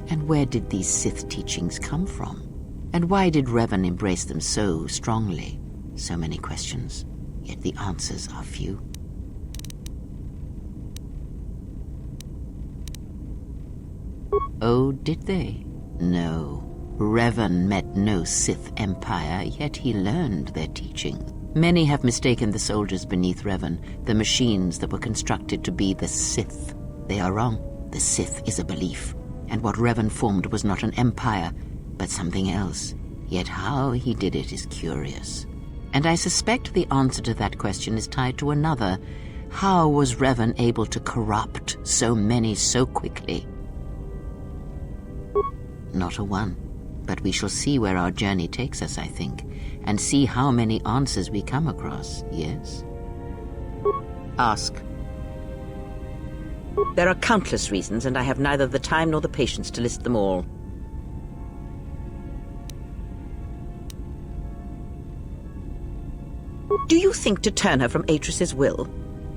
And where did these Sith teachings come from? And why did Revan embrace them so strongly? So many questions, yet the answers are few. Oh, did they? No. Revan met no Sith empire, yet he learned their teachings. Many have mistaken the soldiers beneath Revan, the machines that were constructed to be the Sith. They are wrong. The Sith is a belief, and what Revan formed was not an empire, but something else. Yet how he did it is curious. And I suspect the answer to that question is tied to another. How was Revan able to corrupt so many so quickly? Not a one. But we shall see where our journey takes us, I think, and see how many answers we come across, yes? Ask. There are countless reasons, and I have neither the time nor the patience to list them all. Do you think to turn her from Atris's will?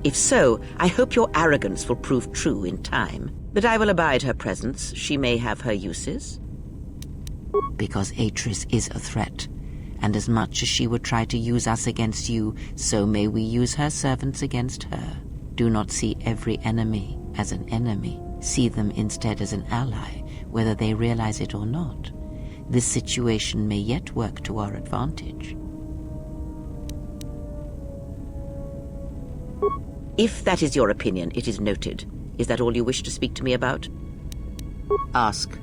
If so, I hope your arrogance will prove true in time. But I will abide her presence. She may have her uses. Because Atris is a threat, and as much as she would try to use us against you, so may we use her servants against her. Do not see every enemy as an enemy. See them instead as an ally, whether they realize it or not. This situation may yet work to our advantage. If that is your opinion, it is noted. Is that all you wish to speak to me about? Ask.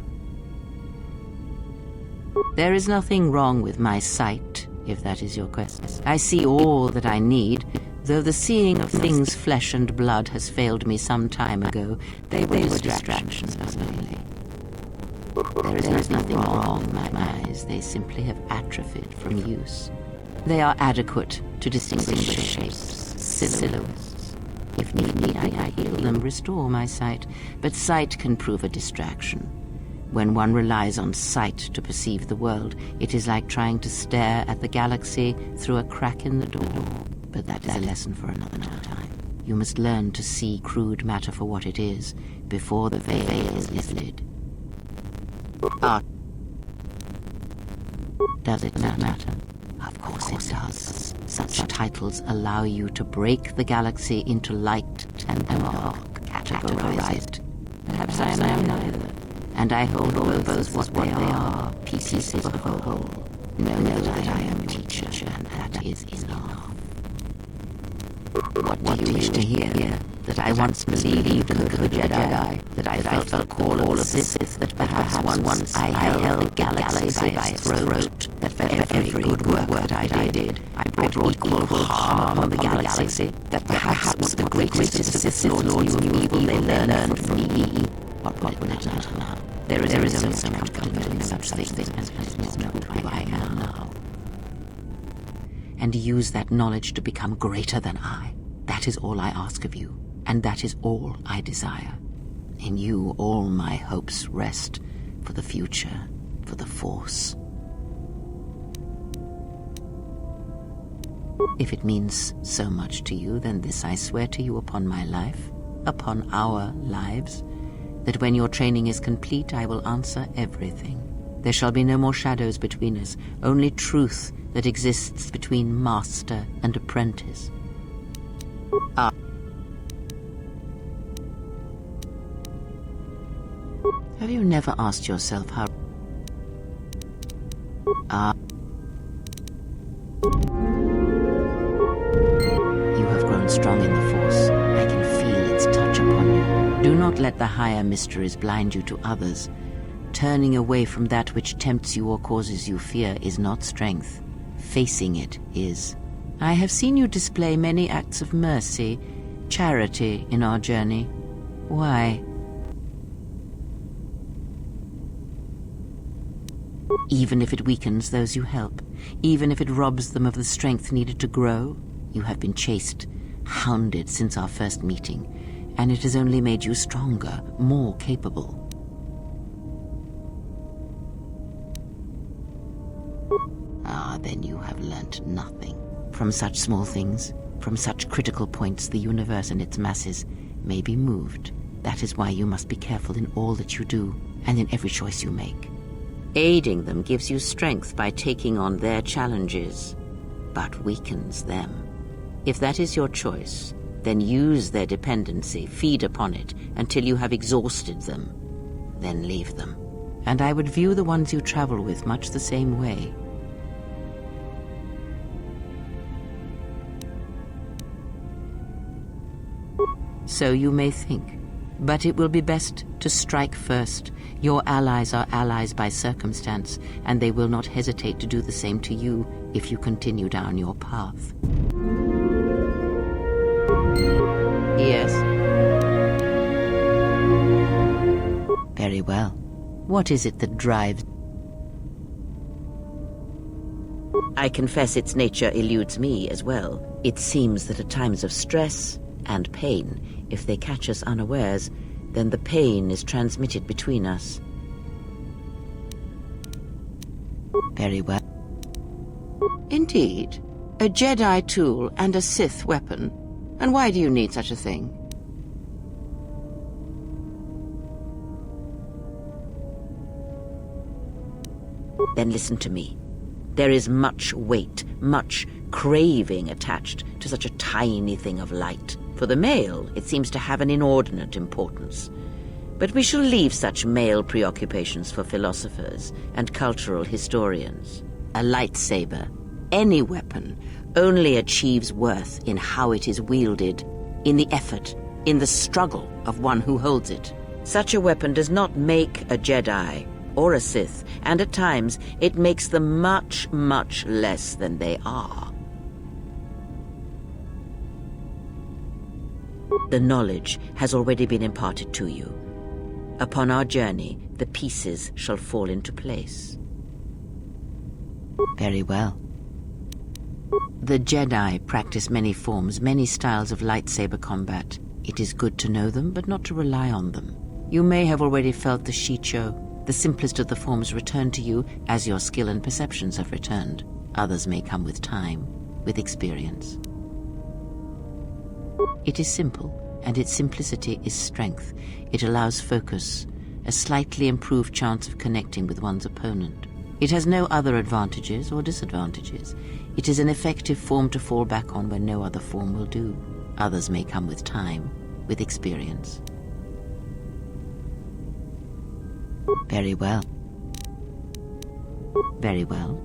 There is nothing wrong with my sight, if that is your question. I see all that I need, though the seeing of things flesh and blood has failed me some time ago. They were distractions, only. There is nothing wrong with my eyes. They simply have atrophied from use. They are adequate to distinguish shapes, silhouettes. If need be, I heal them, restore my sight. But sight can prove a distraction. When one relies on sight to perceive the world, it is like trying to stare at the galaxy through a crack in the door. But that is a lesson for another time. You must learn to see crude matter for what it is, before the veil is lifted. Art. Does it not matter? Of course it does. Such titles allow you to break the galaxy into light and dark, categorized. Perhaps I am neither. And I hold both what they are, pieces of a whole. Know that I am your teacher, and that is enough. What do you wish to hear? That I once believed in the Jedi, that I felt the call of the Sith, that perhaps once I held the galaxy by its throat, that for every good work that I did, I brought equal harm on the galaxy, that perhaps the greatest of the Sith Lords knew evil they learned from me. What would it matter now? There is only so much comfort in such things as know who I am now. And use that knowledge to become greater than I. That is all I ask of you, and that is all I desire. In you all my hopes rest, for the future, for the Force. If it means so much to you, then this I swear to you upon my life, upon our lives, that when your training is complete, I will answer everything. There shall be no more shadows between us, only truth that exists between master and apprentice. Have you never asked yourself how... You have grown strong in the Force. I can feel its touch upon you. Do not let the higher mysteries blind you to others. Turning away from that which tempts you or causes you fear is not strength. Facing it is. I have seen you display many acts of mercy, charity in our journey. Why? Even if it weakens those you help, even if it robs them of the strength needed to grow, you have been chased, hounded since our first meeting, and it has only made you stronger, more capable. Then you have learnt nothing. From such small things, from such critical points, the universe and its masses may be moved. That is why you must be careful in all that you do, and in every choice you make. Aiding them gives you strength by taking on their challenges, but weakens them. If that is your choice, then use their dependency, feed upon it, until you have exhausted them. Then leave them. And I would view the ones you travel with much the same way. So you may think, but it will be best to strike first. Your allies are allies by circumstance, and they will not hesitate to do the same to you if you continue down your path. Yes? Very well. What is it that drives... I confess its nature eludes me as well. It seems that at times of stress and pain, if they catch us unawares, then the pain is transmitted between us. Very well. Indeed. A Jedi tool and a Sith weapon. And why do you need such a thing? Then listen to me. There is much weight, much craving attached to such a tiny thing of light. For the male, it seems to have an inordinate importance. But we shall leave such male preoccupations for philosophers and cultural historians. A lightsaber, any weapon, only achieves worth in how it is wielded, in the effort, in the struggle of one who holds it. Such a weapon does not make a Jedi or a Sith, and at times it makes them much, much less than they are. The knowledge has already been imparted to you. Upon our journey, the pieces shall fall into place. Very well. The Jedi practice many forms, many styles of lightsaber combat. It is good to know them, but not to rely on them. You may have already felt the Shicho, the simplest of the forms, return to you as your skill and perceptions have returned. Others may come with time, with experience. It is simple, and its simplicity is strength. It allows focus, a slightly improved chance of connecting with one's opponent. It has no other advantages or disadvantages. It is an effective form to fall back on when no other form will do. Others may come with time, with experience. Very well. Very well.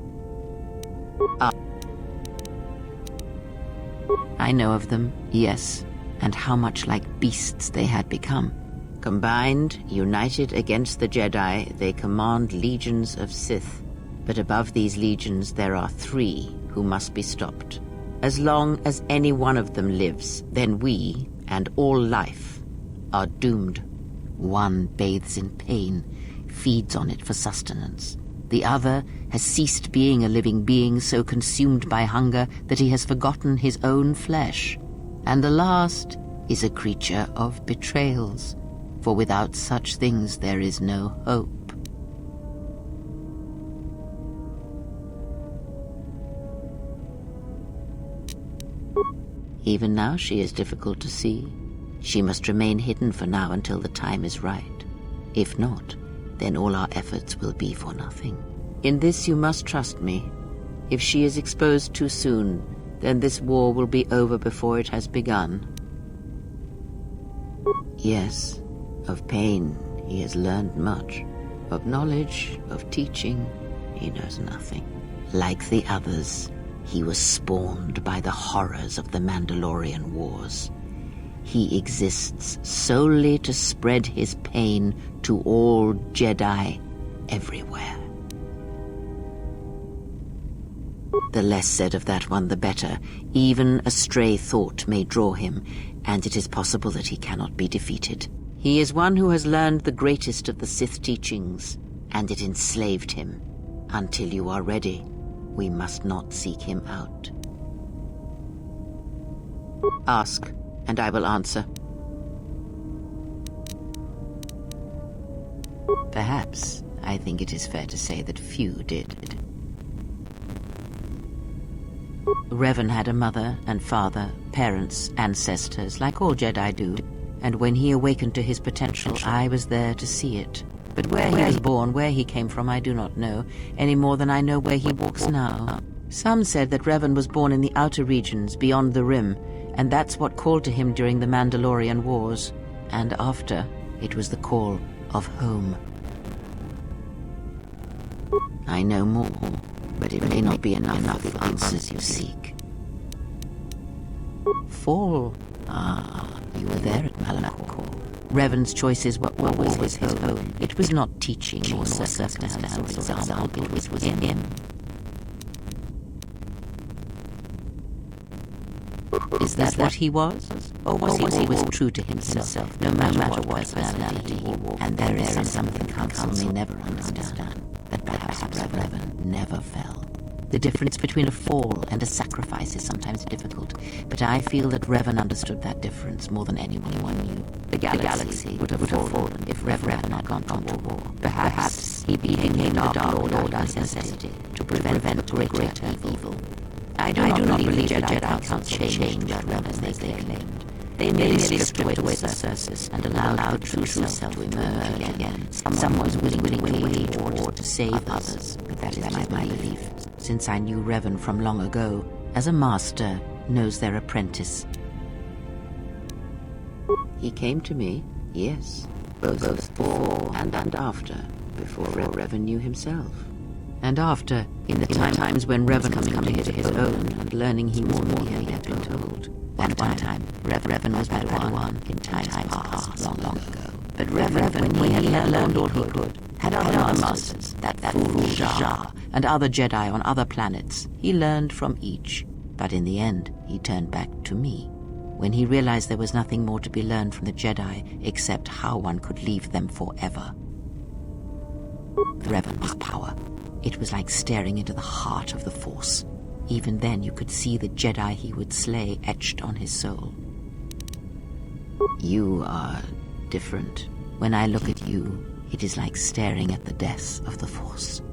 I know of them, yes, and how much like beasts they had become. Combined, united against the Jedi, they command legions of Sith. But above these legions there are 3 who must be stopped. As long as any one of them lives, then we, and all life, are doomed. One bathes in pain, feeds on it for sustenance. The other has ceased being a living being, so consumed by hunger that he has forgotten his own flesh. And the last is a creature of betrayals, for without such things there is no hope. Even now she is difficult to see. She must remain hidden for now until the time is right. If not, then all our efforts will be for nothing. In this you must trust me. If she is exposed too soon, then this war will be over before it has begun. Yes, of pain he has learned much. Of knowledge, of teaching, he knows nothing. Like the others, he was spawned by the horrors of the Mandalorian Wars. He exists solely to spread his pain to all Jedi everywhere. The less said of that one, the better. Even a stray thought may draw him, and it is possible that he cannot be defeated. He is one who has learned the greatest of the Sith teachings, and it enslaved him. Until you are ready, we must not seek him out. Ask, and I will answer. Perhaps I think it is fair to say that few did. Revan had a mother and father, parents, ancestors, like all Jedi do, and when he awakened to his potential, I was there to see it. But where he was born, where he came from, I do not know, any more than I know where he walks now. Some said that Revan was born in the outer regions, beyond the Rim, and that's what called to him during the Mandalorian Wars. And after, it was the call of home. I know more, but it may not be enough for the answers you seek. Fall. You were there at Malachor. Revan's choices were always his own. It was not teaching or circumstance or example, it was him. Is that what he was? Or was he true to himself, no matter what personality he wore? And there is something Council may never understand, that perhaps Revan never fell. The difference between a fall and a sacrifice is sometimes difficult, but I feel that Revan understood that difference more than anyone knew. The galaxy would have fallen if Revan had not gone to war. Perhaps he became the Dark Lord out of necessity to prevent greater evil. I do not believe the Jedi Council changed Revan as they claimed. They merely stripped away the surface and allowed the true self to emerge again. Someone was willing to wage war to save others, but that is my belief. Since I knew Revan from long ago, as a master knows their apprentice. He came to me, yes, both before and after, before Revan knew himself. And after, in the times when Revan was coming to his own and learning he more than he had been told. One time, Revan was Padawan in times past, long ago. But Revan, when he had learned all he could, had other masters, that fool Jar, and other Jedi on other planets. He learned from each, but in the end, he turned back to me. When he realized there was nothing more to be learned from the Jedi except how one could leave them forever. Revan was power. It was like staring into the heart of the Force. Even then you could see the Jedi he would slay etched on his soul. You are different. When I look at you, it is like staring at the death of the Force.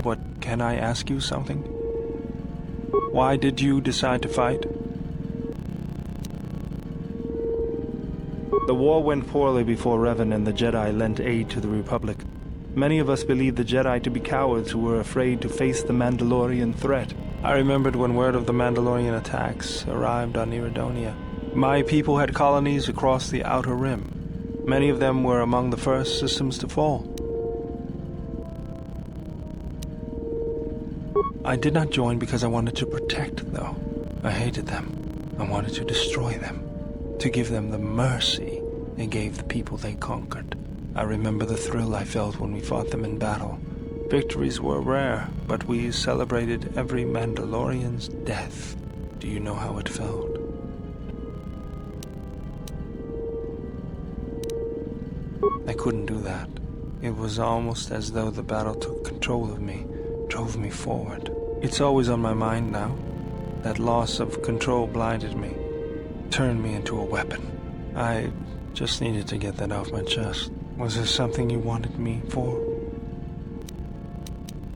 But can I ask you something? Why did you decide to fight? The war went poorly before Revan and the Jedi lent aid to the Republic. Many of us believed the Jedi to be cowards who were afraid to face the Mandalorian threat. I remembered when word of the Mandalorian attacks arrived on Iridonia. My people had colonies across the Outer Rim. Many of them were among the first systems to fall. I did not join because I wanted to protect, though. I hated them. I wanted to destroy them, to give them the mercy they gave the people they conquered. I remember the thrill I felt when we fought them in battle. Victories were rare, but we celebrated every Mandalorian's death. Do you know how it felt? I couldn't do that. It was almost as though the battle took control of me, drove me forward. It's always on my mind now. That loss of control blinded me, turned me into a weapon. I just needed to get that off my chest. Was there something you wanted me for?